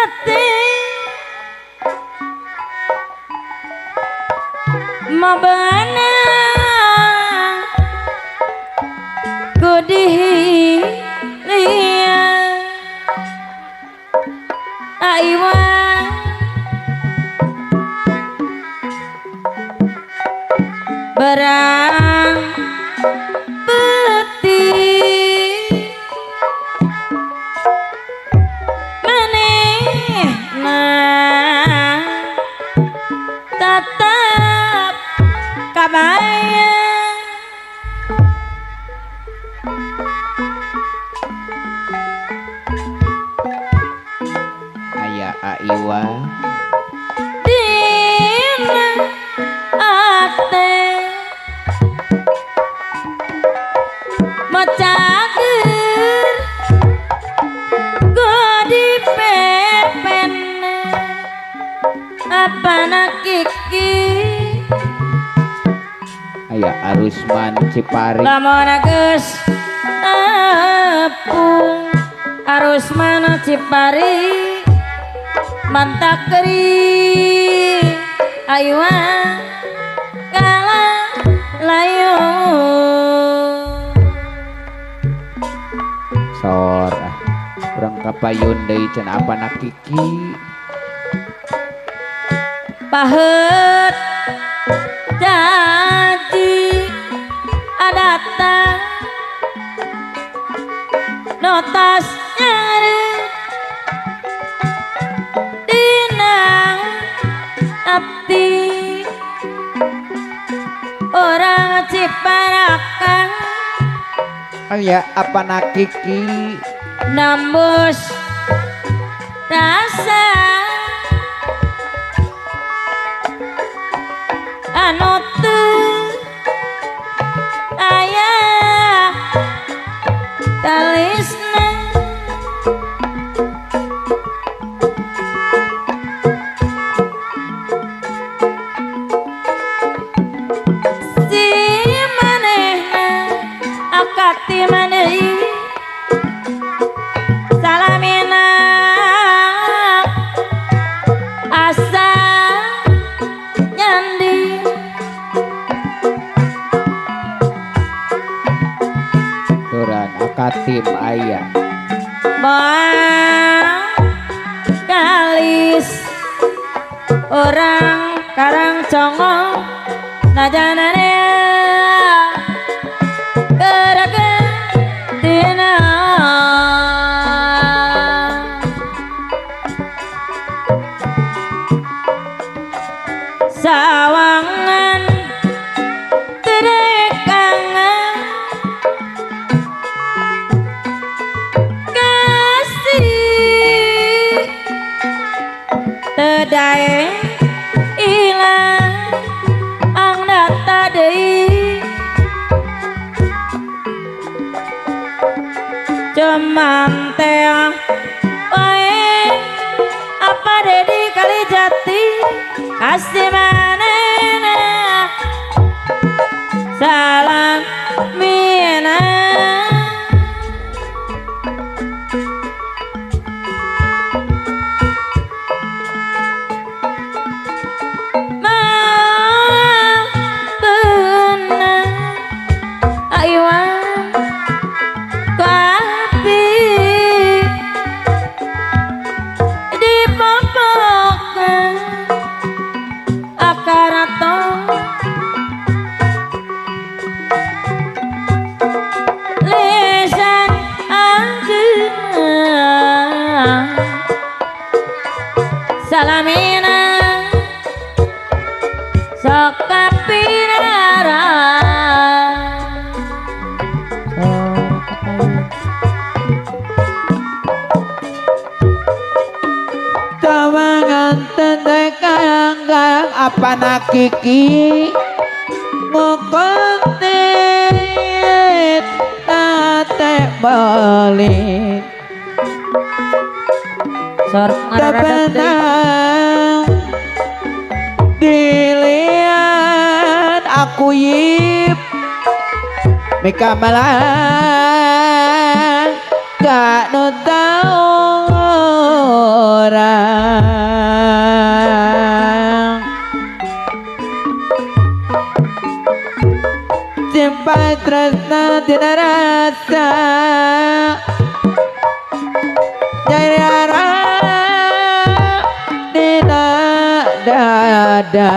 ati mabana gudih liya aiwa barang peti manehna tetap kabaya aya aiwa dina ate macager godi pepen apa nakiki aya Arusman Cipari lamun geus apung arus mana Cipari mantak keri aywa kala layu sor urang kapayun deui cenah apana Kiki pahet jadi adatang notas nyari dinang abdi orang Ciparakang aya apana Kiki nambus rasa anu teu aya talisna si manehna akati maneh salamina asa nyandi turang akatim aya bang kalis orang karang congo najanane keragetina sawangan terekangan kasih tedae ilang ang data deui cuman teh wae apa dedi kali jati kasih manena salam mina bener aywan kapi di popokan akarato lisan anjeunna salamina sok kapinara tawangan tendekang apana Kiki ngokontit tate balik sor tebenang dilihat aku yip Mika malah gak no tau ora tresna tina rasa jayara dina dada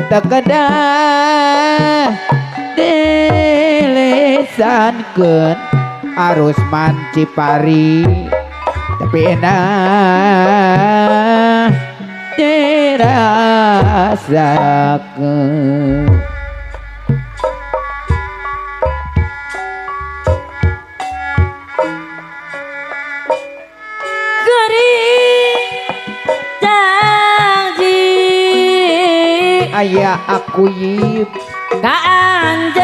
tekedah dilisankeun arus mancipari tapi enak dirasakeun aya aku yip kaanjen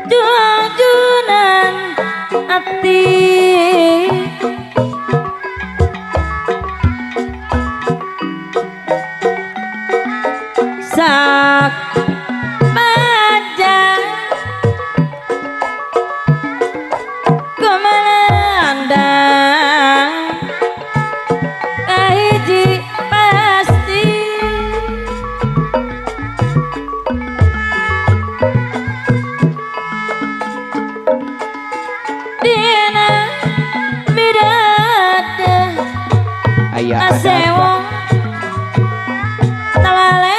jujunan ati sak pajang kumandang kahiji pasti dina bidada aya asewong talale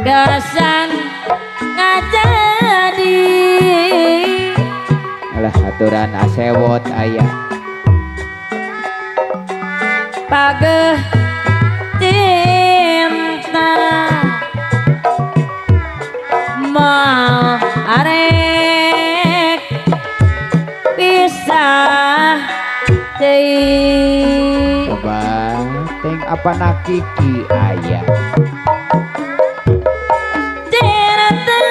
garasan ngajadi alah aturan asewot aya pageh cinta mau arek pisah deui coba teng apa nakiki aya cerita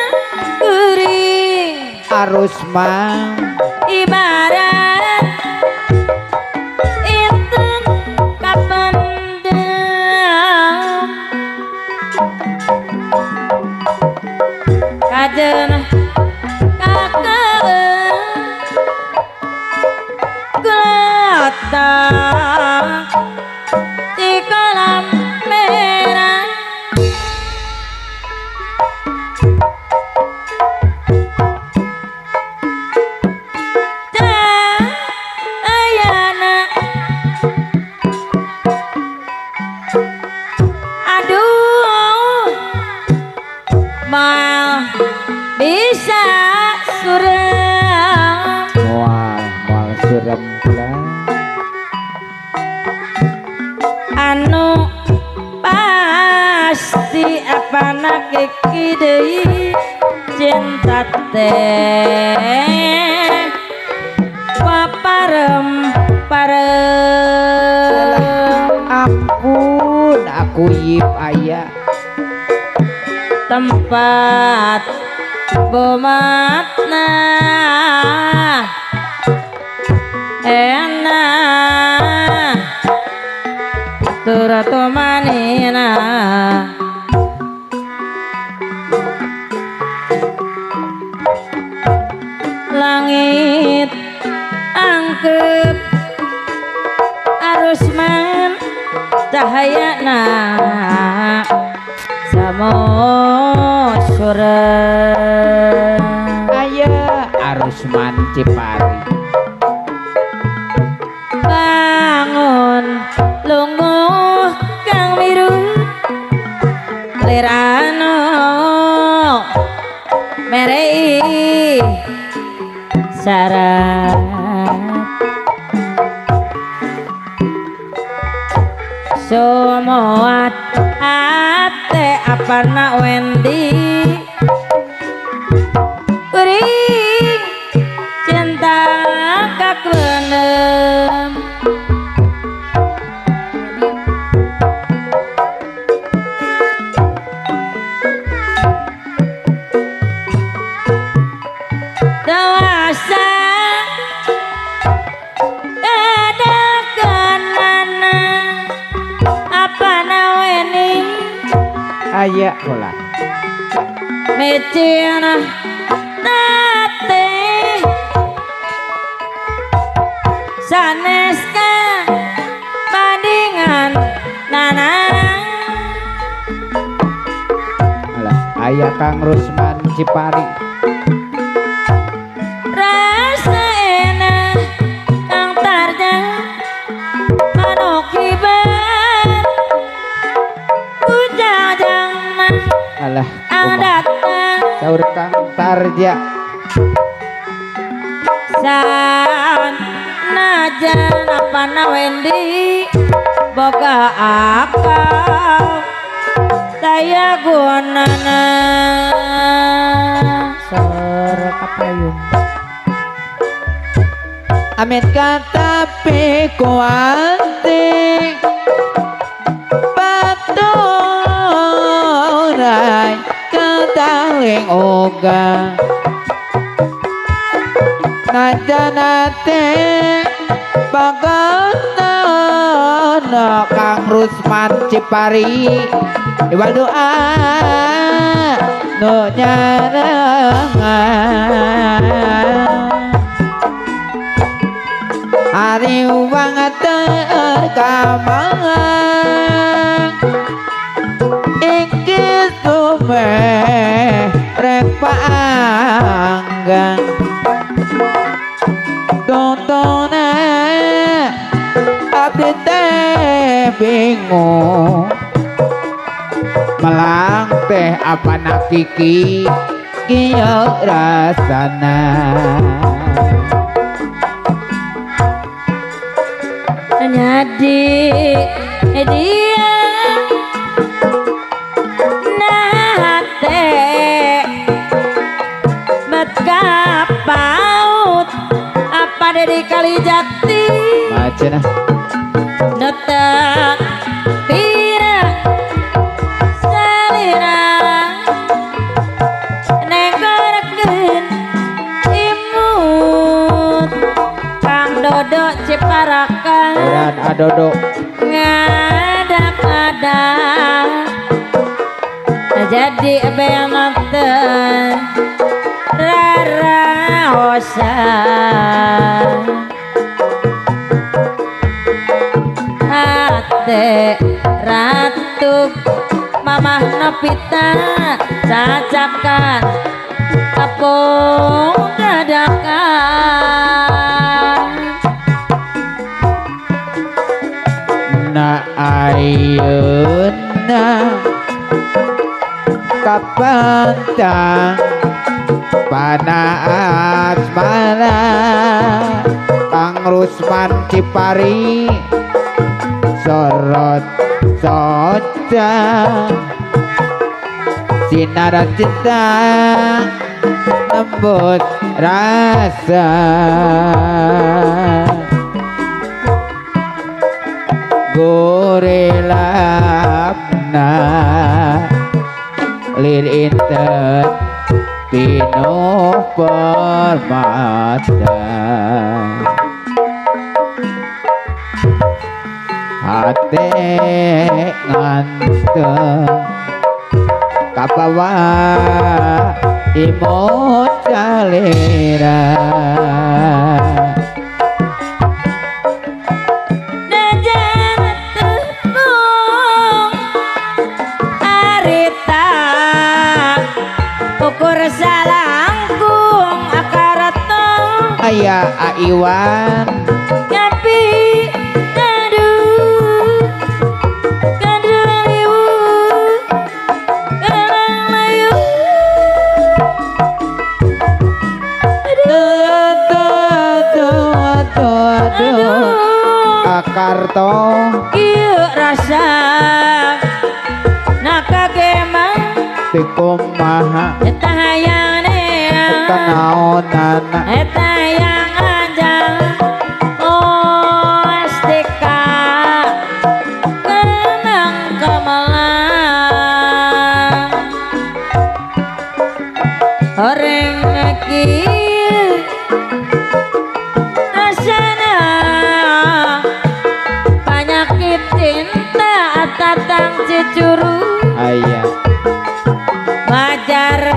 kuring arus mang ibarat itu kapendam kajen kakak gelatak di kolam merah ayana aduh mal bisa suram moal surem pula anu pasti apa nakiki deui cinta teh paparem parem ampun aku yip aya tempat bomatna enak turatu manina langit angkep arus man cahayana samosura aya arus mancipari bangun lungguh kang biru lirano merei syarat somoat ate apa nak Wendy kuring cinta kakunem dewasa kadakanana apa naweni aya pola mecina nate saneska bandingan nana Aya Kang Rusman Cipari. rasa enak kang tarja manuk kibar ujajang Alah datang saur Kang Tarja. san najan apa Wendi boga akal daya gunana sor kapayun Amin kata pekuanting paturai ketaling oga najanate bagana Kang Rusman Cipari iwal doa nu nyarengan Ari wang terkamang iki sumeh rek panggang tontone abdi teh bingung melang teh apa nak kiki kieu rasana jadi dia nate betka paut apa dari kali jati macana netek pira salira negorkeun imut Kang Dodo Ciparakan dan adodo ngada-ngada jadi benonten rara hosan hate ratu mamah Novita cacakan kapung dadakan na ayeuna kapantang panaas mana Kang Rusman Cipari sorot soca sinar cinta lembut rasa gorilapna lir inten pino permata hati nganteng kapawa imut calera salangkung akarato aya aiwan nyapi kadu liu karang layu aduh akarto kieu rasa nakagema tikumaha eta hayang eta naonana eta yang anjang oh astika kenang kemalang horeng kieu rasana penyakit cinta tatang cicuru aya wajar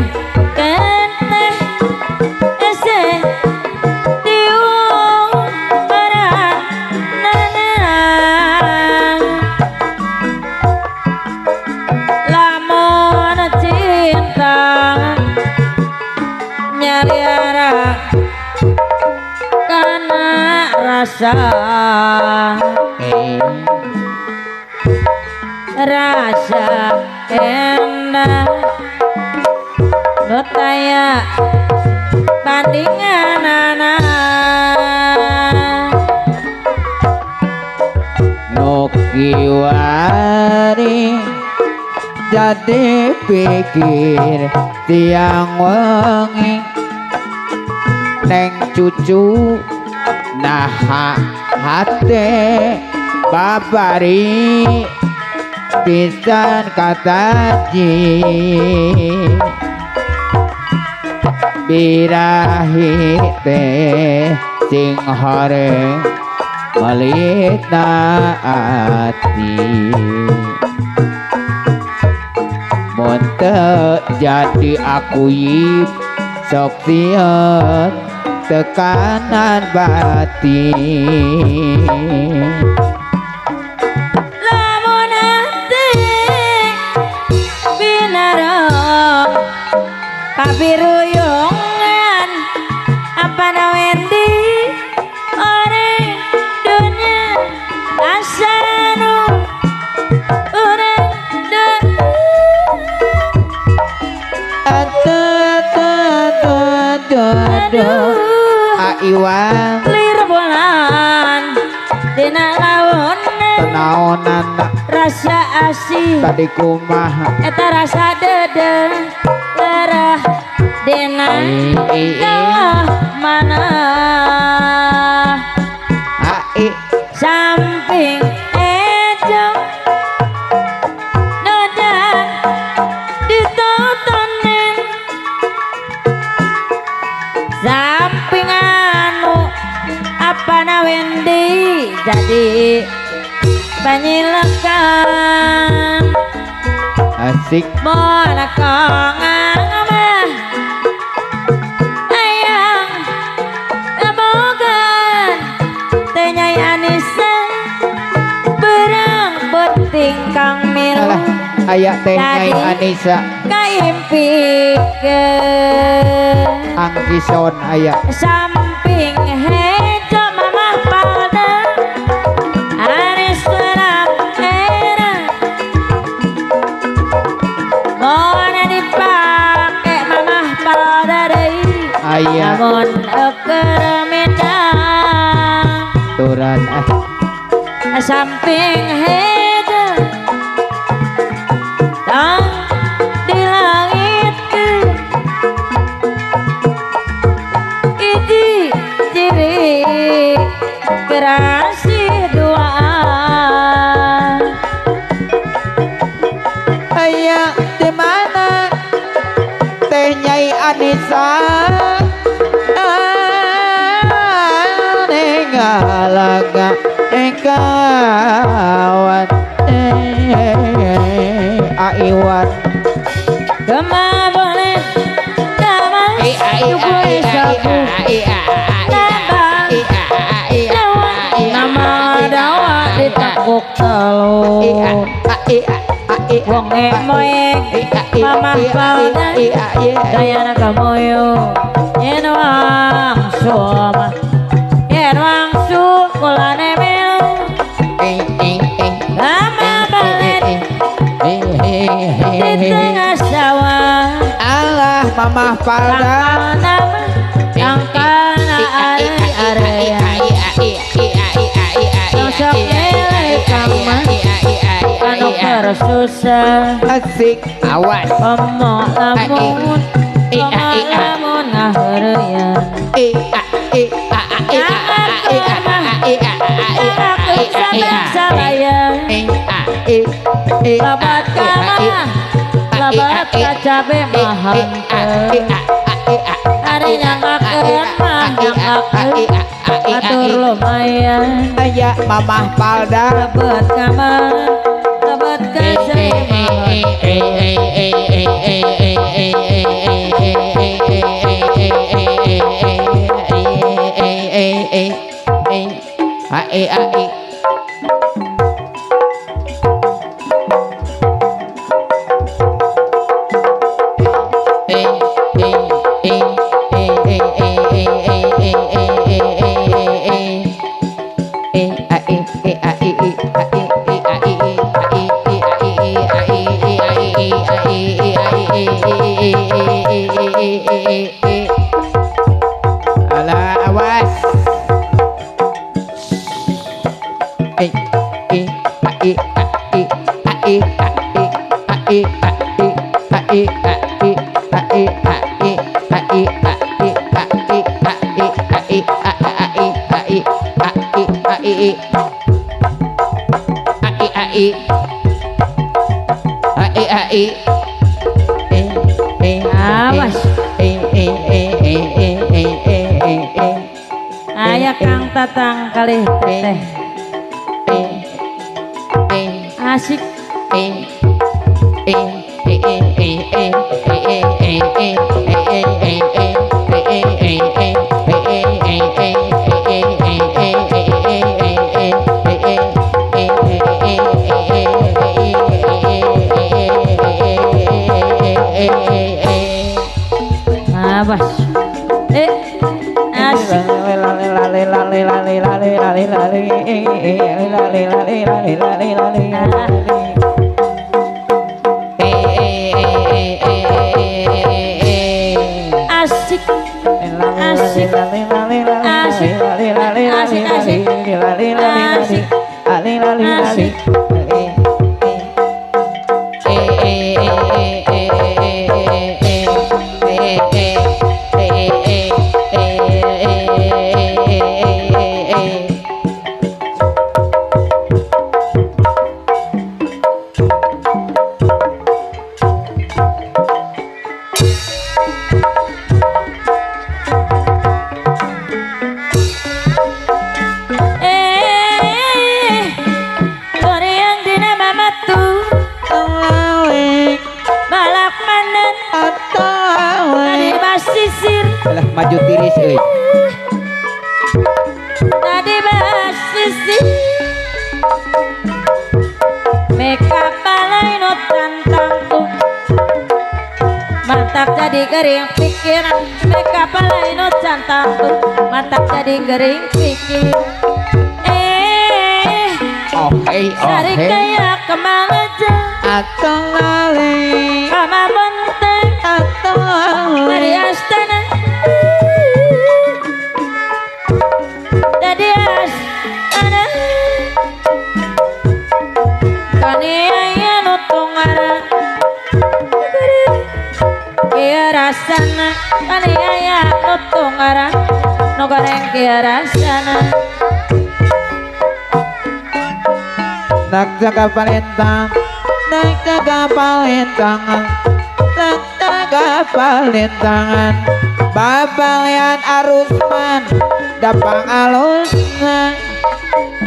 kenteh ese biara kana rasa rasa enak notaya bandingan anak Nukiwari jadi pikir tiang wengi neng cucu naha hate babari pisan kataji birahi teh sing horeng melitna ati monte jadi aku yip sok sieun tekanan batin lamun hati binarok kabiruyungan apa nawendi orang dunia asanu orang Aiwan lir bulan dina laun tenaonan rasa asih tadi kumaha eta rasa dede lerah dina mana ai samping ejo nodan ditotonen samping anu apa nawendi jadi panyilekan asik moal kongang mah ayang emogan teh nyai Anissa berang beting kang mil alah aya teh Nyai Jadi. Anissa kaimpikeun angkison aya samping hejo mamah palda anis teram era mona dipake mamah palda deui aya namun eukeur medang turan samping hejo tang di langit iji ciri kerasi dua aya di mana teh Nyai Anissa nengalaga kawan aiwan gema boleh damai cukup sabu nama dawa ditakuk telu wong emoek mamah palda dayana kamoyo yen wangsul kulane melu lama balik di tengah sawah Allah mamah palda nama yang kana area sosok nilai kama anu bersusah asik awas omong lamun ngaheureun labat kamana labat kacabe mahal ada nyangkakeun mah nyangkakeun atur lumayan aya mamah palda labat kamana labat kacabe Awas. Aya Kang Tatang kali teh. Asik. Awas. Asik. Asik. Asik. Asik. Maju tiris euy. Tadi basisi meka balai no tantangku mantap jadi kering pikiran meka balai no tantangku mantap jadi kering pikir sari kaya kemalaja Atau lali kama benteng atau dari astana dari astana kani aya nutungara kia rasana kani aya nutungara no goreng kia rasana nak jaga palintang nak jaga palintangan nak jaga palintangan babalian arusman dapang alusna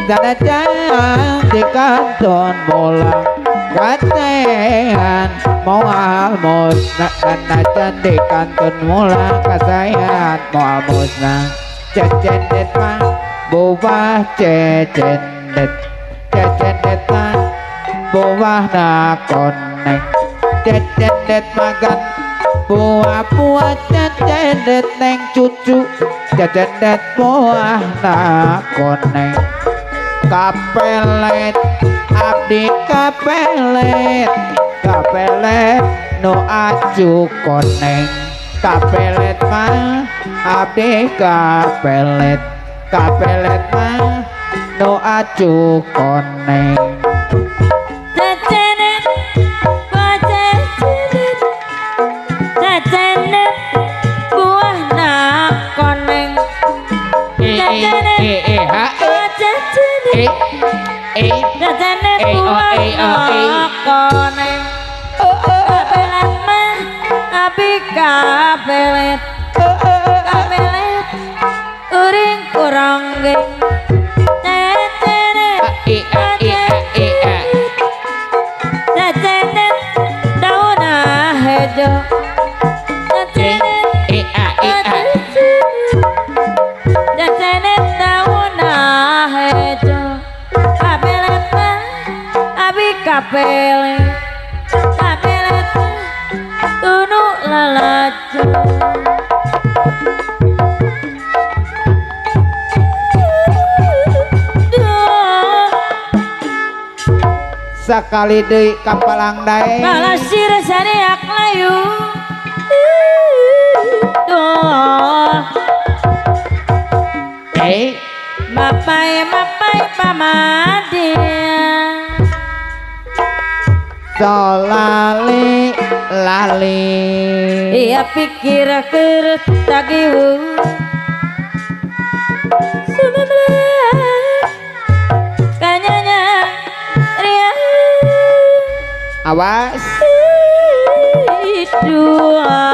dada jangan di kanton bolang katehan moal musna dada jangan di kanton bolang kasayan moal musna cecendet mah bubah cecendet cecendet mah buah na koneng cecendet magan buah cecendet neng cucu cecendet buah na koneng kapelet abdi kapelet kapelet no acu koneng kapelet mah abdi kapelet kapelet mah no acu koneng cecenet cecenet cecenet buah na koneng cecenet cecenet cecenet buah na koneng kapelet mah abi kapelet kapelet uring kurang geng cecenet cecenet daun hejo cecenet daun hejo kapelet mah abi kapelet kapelet tunu lalajo sakali deui kapalang dae balasir sareak layu mapai mapai pamadia solali lali iya pikir keur tagihu awas dua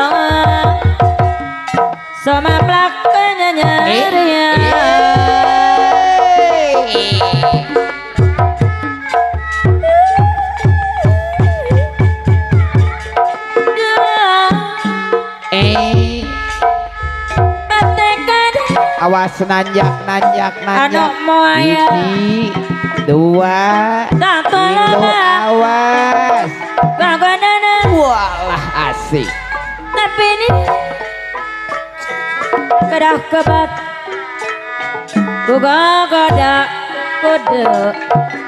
sama plak penyanyinya awas nanjak anak moaya hiji dua tak tilu tolong awas kagodana walah asik tapi ini kedah kebat buka goda kode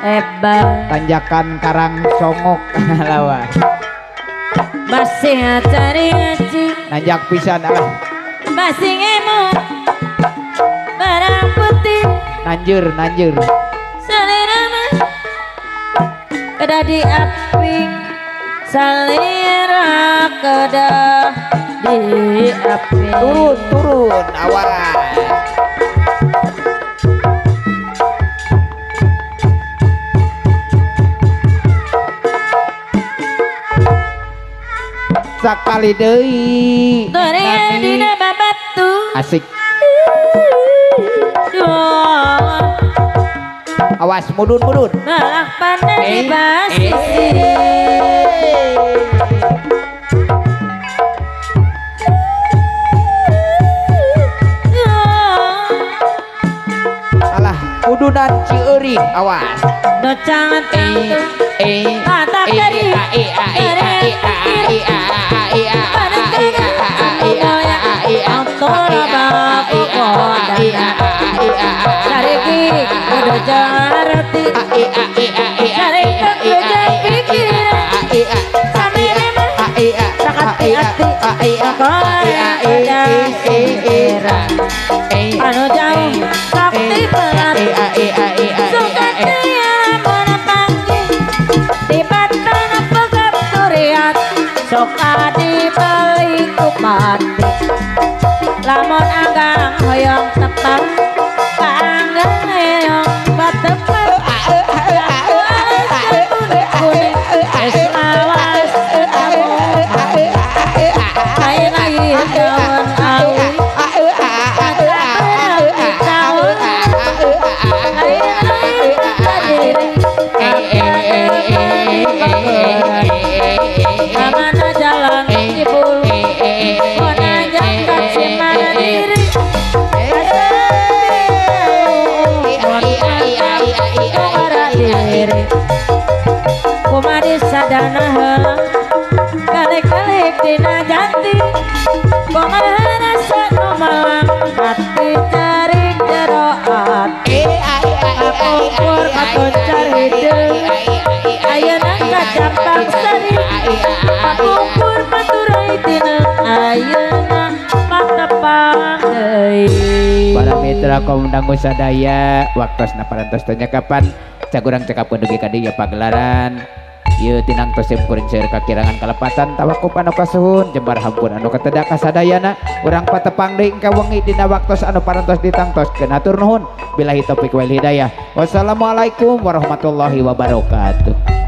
hebat tanjakan karang songok lawan masih cari ngaji nanjak pisan alah masih ngemu barang putih nanjur selera mah kedah di api selera kedah di api turun awas sakali deui Tore dina babatu asik dua awas mudun malah pandai di basisi alah mudunan cieuring awas docang tangtu mata kari sariki udah jarati sarika kerja pikiran samene mah sakati hati korea udah pikiran anu jauh sakti pelat suka dia mana panggil di batana pegap turiat suka dibeli kupati lamun anggang hoyong tepang anggang hoyong batepang kuning esmawas air air daun awi Amana jalan cibul Kona jangkat simana diri Kumadi sadana helang Kalik-kalik dina janti Kumahana sanu malang Hati cari jeroat Kapungkur kapuncar hidup Ayeuna kacampang sari Kapungkur paturai tina Ayeuna patepang deui para mitra kaum dangu sadaya waktosna parantos tanya kapan cagurang cekap dugi kadi ya pagelaran ieu tinang tosim kuring saeur kakirangan kalepatan tawakup anu kasuhun jembar hampun anu katedak kasadayana urang patepang deui engka wengi dina waktos anu parantos ditangtoskeun hatur nuhun billahi taufik wal hidayah wassalamualaikum warahmatullahi wabarakatuh.